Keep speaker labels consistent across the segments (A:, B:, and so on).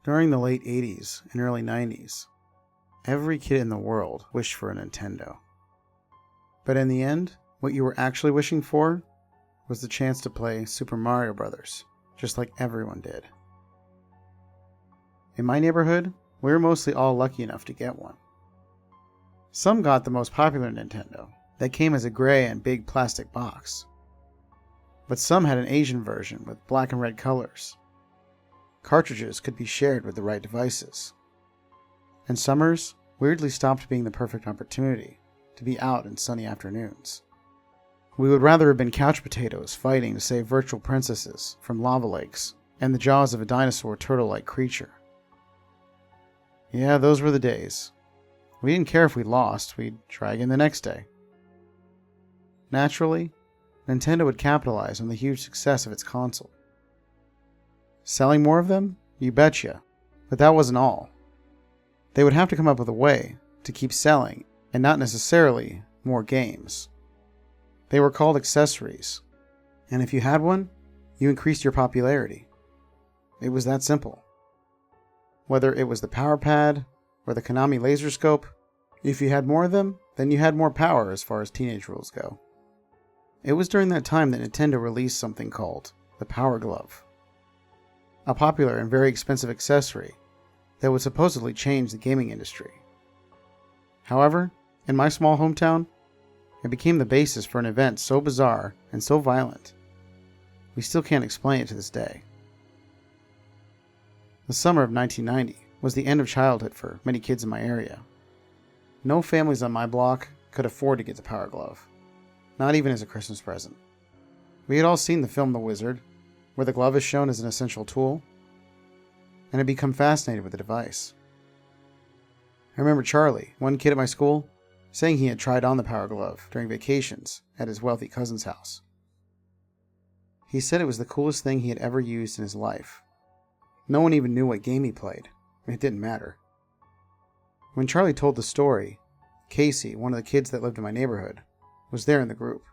A: During the late 80s and early 90s, every kid in the world wished for a Nintendo. But in the end, what you were actually wishing for was the chance to play Super Mario Bros., just like everyone did. In my neighborhood, we were mostly all lucky enough to get one. Some got the most popular Nintendo, that came as a gray and big plastic box. But some had an Asian version with black and red colors. Cartridges could be shared with the right devices. And summers weirdly stopped being the perfect opportunity to be out in sunny afternoons. We would rather have been couch potatoes fighting to save virtual princesses from lava lakes and the jaws of a dinosaur turtle-like creature. Yeah, those were the days. We didn't care if we lost, we'd try again the next day. Naturally, Nintendo would capitalize on the huge success of its console. Selling more of them? You betcha. But that wasn't all. They would have to come up with a way to keep selling, and not necessarily more games. They were called accessories, and if you had one, you increased your popularity. It was that simple. Whether it was the Power Pad or the Konami Laser Scope, if you had more of them, then you had more power as far as teenage rules go. It was during that time that Nintendo released something called the Power Glove, a popular and very expensive accessory that would supposedly change the gaming industry. However, in my small hometown, it became the basis for an event so bizarre and so violent, we still can't explain it to this day. The summer of 1990 was the end of childhood for many kids in my area. No families on my block could afford to get the Power Glove, not even as a Christmas present. We had all seen the film The Wizard, where the glove is shown as an essential tool, and had become fascinated with the device. I remember Charlie, one kid at my school, saying he had tried on the Power Glove during vacations at his wealthy cousin's house. He said it was the coolest thing he had ever used in his life. No one even knew what game he played. It didn't matter. When Charlie told the story, Casey, one of the kids that lived in my neighborhood, was there in the group.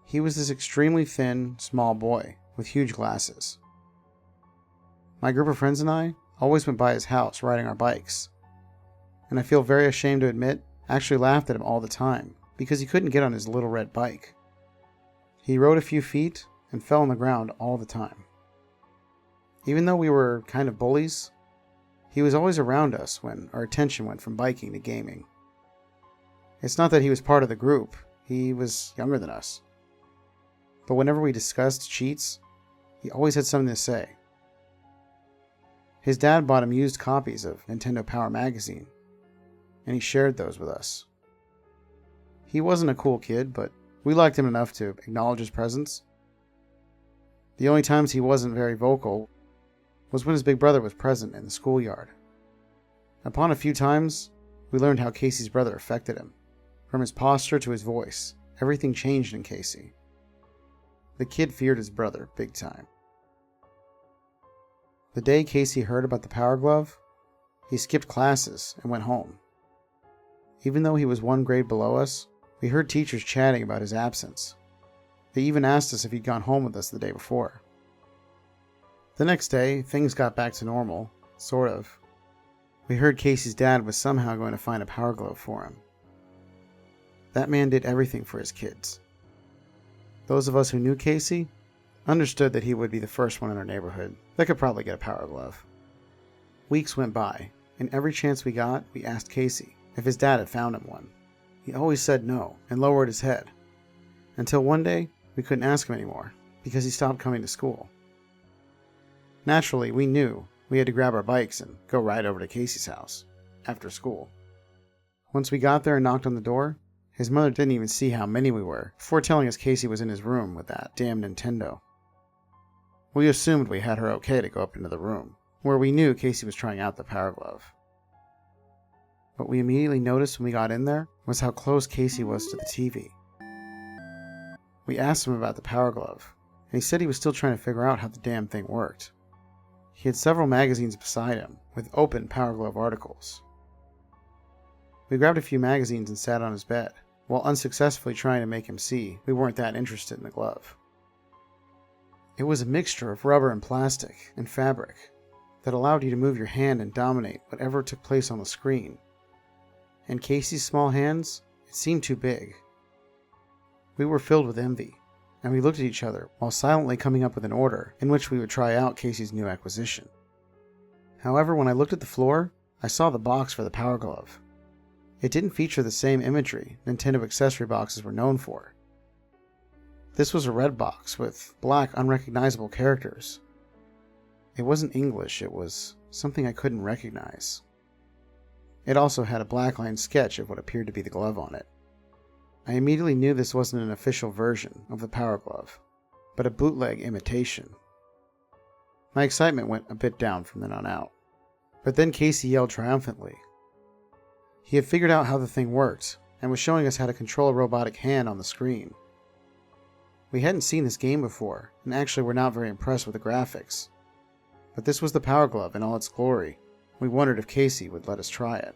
A: He was this extremely thin, small boy with huge glasses. My group of friends and I always went by his house riding our bikes, and I feel very ashamed to admit, actually laughed at him all the time because he couldn't get on his little red bike. He rode a few feet and fell on the ground all the time. Even though we were kind of bullies, he was always around us when our attention went from biking to gaming. It's not that he was part of the group, he was younger than us. But whenever we discussed cheats, he always had something to say. His dad bought him used copies of Nintendo Power magazine, and he shared those with us. He wasn't a cool kid, but we liked him enough to acknowledge his presence. The only times he wasn't very vocal was when his big brother was present in the schoolyard. Upon a few times, we learned how Casey's brother affected him. From his posture to his voice, everything changed in Casey. The kid feared his brother big time. The day Casey heard about the Power Glove, he skipped classes and went home. Even though he was one grade below us, we heard teachers chatting about his absence. They even asked us if he'd gone home with us the day before. The next day, things got back to normal, sort of. We heard Casey's dad was somehow going to find a Power Glove for him. That man did everything for his kids. Those of us who knew Casey understood that he would be the first one in our neighborhood that could probably get a Power Glove. Weeks went by, and every chance we got, we asked Casey if his dad had found him one. He always said no and lowered his head, until one day we couldn't ask him anymore because he stopped coming to school. Naturally, we knew we had to grab our bikes and go right over to Casey's house after school. Once we got there and knocked on the door, his mother didn't even see how many we were before telling us Casey was in his room with that damn Nintendo. We assumed we had her okay to go up into the room, where we knew Casey was trying out the Power Glove. What we immediately noticed when we got in there was how close Casey was to the TV. We asked him about the Power Glove, and he said he was still trying to figure out how the damn thing worked. He had several magazines beside him with open Power Glove articles. We grabbed a few magazines and sat on his bed, while unsuccessfully trying to make him see we weren't that interested in the glove. It was a mixture of rubber and plastic and fabric. that allowed you to move your hand and dominate whatever took place on the screen. And Casey's small hands, it seemed too big. We were filled with envy, and we looked at each other while silently coming up with an order in which we would try out Casey's new acquisition. However, when I looked at the floor, I saw the box for the Power Glove. It didn't feature the same imagery Nintendo accessory boxes were known for. This was a red box with black, unrecognizable characters. It wasn't English, it was something I couldn't recognize. It also had a blackline sketch of what appeared to be the glove on it. I immediately knew this wasn't an official version of the Power Glove, but a bootleg imitation. My excitement went a bit down from then on out. But then Casey yelled triumphantly. He had figured out how the thing worked, and was showing us how to control a robotic hand on the screen. We hadn't seen this game before, and actually were not very impressed with the graphics. But this was the Power Glove in all its glory. We wondered if Casey would let us try it.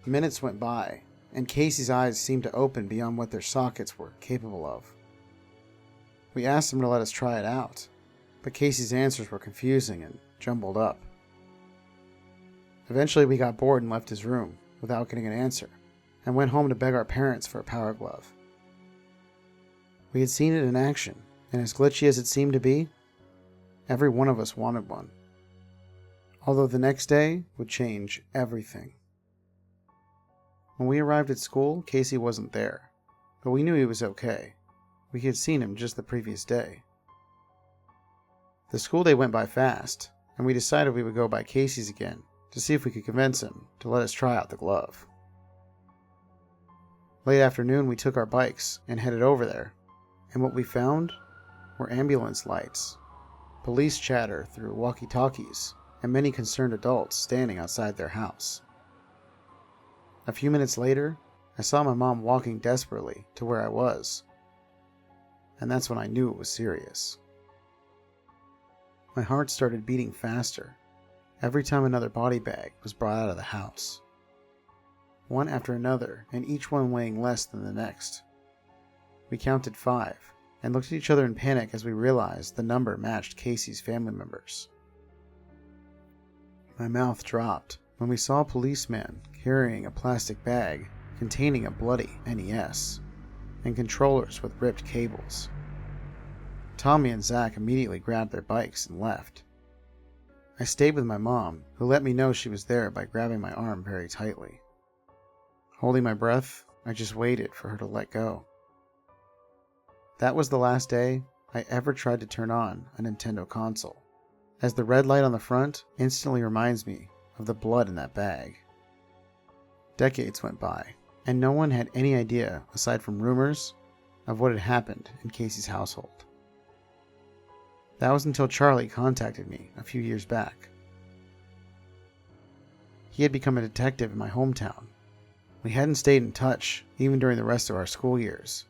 A: Minutes went by, and Casey's eyes seemed to open beyond what their sockets were capable of. We asked him to let us try it out, but Casey's answers were confusing and jumbled up. Eventually we got bored and left his room without getting an answer, and went home to beg our parents for a Power Glove. We had seen it in action, and as glitchy as it seemed to be, every one of us wanted one. Although the next day would change everything. When we arrived at school, Casey wasn't there, but we knew he was okay. We had seen him just the previous day. The school day went by fast, and we decided we would go by Casey's again to see if we could convince him to let us try out the glove. Late afternoon, we took our bikes and headed over there, and what we found were ambulance lights, police chatter through walkie-talkies, and many concerned adults standing outside their house. A few minutes later, I saw my mom walking desperately to where I was, and that's when I knew it was serious. My heart started beating faster every time another body bag was brought out of the house. One after another, and each one weighing less than the next. We counted 5, and looked at each other in panic as we realized the number matched Casey's family members. My mouth dropped when we saw a policeman carrying a plastic bag containing a bloody NES, and controllers with ripped cables. Tommy and Zach immediately grabbed their bikes and left. I stayed with my mom, who let me know she was there by grabbing my arm very tightly. Holding my breath, I just waited for her to let go. That was the last day I ever tried to turn on a Nintendo console, as the red light on the front instantly reminds me of the blood in that bag. Decades went by, and no one had any idea, aside from rumors, of what had happened in Casey's household. That was until Charlie contacted me a few years back. He had become a detective in my hometown. We hadn't stayed in touch, even during the rest of our school years.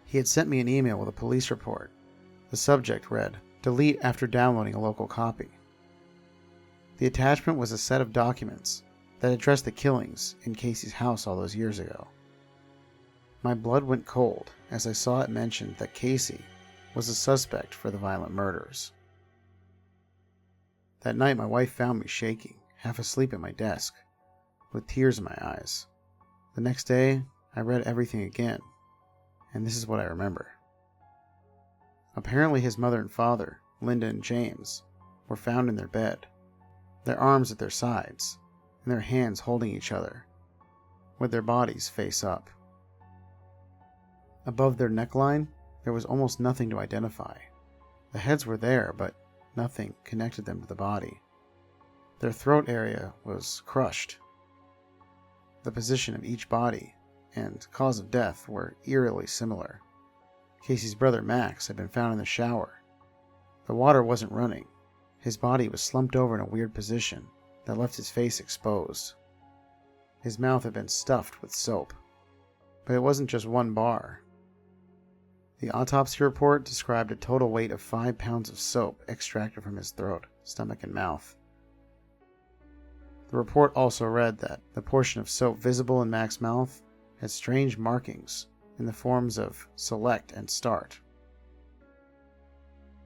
A: He had sent me an email with a police report. The subject read, "Delete after downloading a local copy." The attachment was a set of documents that addressed the killings in Casey's house all those years ago. My blood went cold as I saw it mentioned that Casey was a suspect for the violent murders. That night my wife found me shaking, half asleep at my desk, with tears in my eyes. The next day, I read everything again, and this is what I remember. Apparently his mother and father, Linda and James, were found in their bed, their arms at their sides, and their hands holding each other, with their bodies face up. Above their neckline, there was almost nothing to identify. The heads were there, but nothing connected them to the body. Their throat area was crushed. The position of each body and cause of death were eerily similar. Casey's brother Max had been found in the shower. The water wasn't running. His body was slumped over in a weird position that left his face exposed. His mouth had been stuffed with soap. But it wasn't just one bar. The autopsy report described a total weight of 5 pounds of soap extracted from his throat, stomach, and mouth. The report also read that the portion of soap visible in Max's mouth had strange markings in the forms of select and start.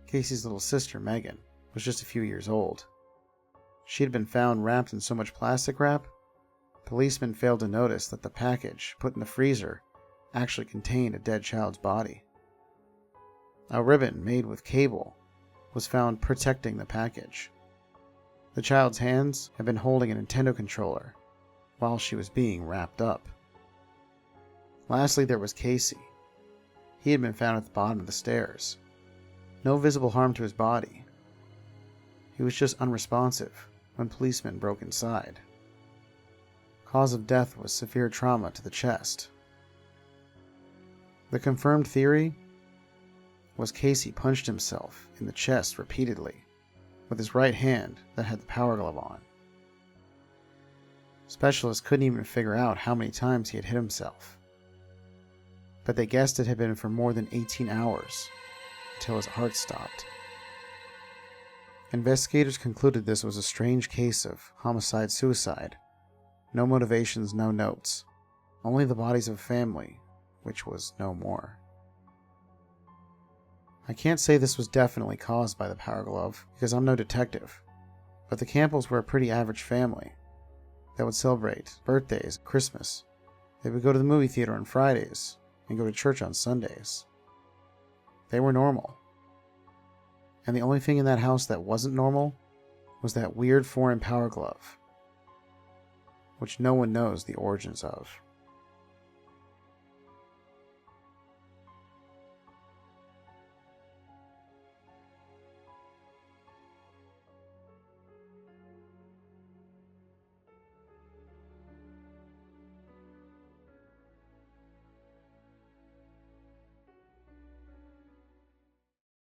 A: Casey's little sister, Megan, was just a few years old. She had been found wrapped in so much plastic wrap, policemen failed to notice that the package put in the freezer actually contained a dead child's body. A ribbon made with cable was found protecting the package. The child's hands had been holding a Nintendo controller while she was being wrapped up. Lastly, there was Casey. He had been found at the bottom of the stairs. No visible harm to his body. He was just unresponsive when policemen broke inside. Cause of death was severe trauma to the chest. The confirmed theory was Casey punched himself in the chest repeatedly with his right hand that had the power glove on. Specialists couldn't even figure out how many times he had hit himself, but they guessed it had been for more than 18 hours until his heart stopped. Investigators concluded this was a strange case of homicide-suicide. No motivations, no notes. Only the bodies of a family, which was no more. I can't say this was definitely caused by the power glove, because I'm no detective, but the Campbells were a pretty average family that would celebrate birthdays, Christmas. They would go to the movie theater on Fridays and go to church on Sundays. They were normal. And the only thing in that house that wasn't normal was that weird foreign power glove, which no one knows the origins of.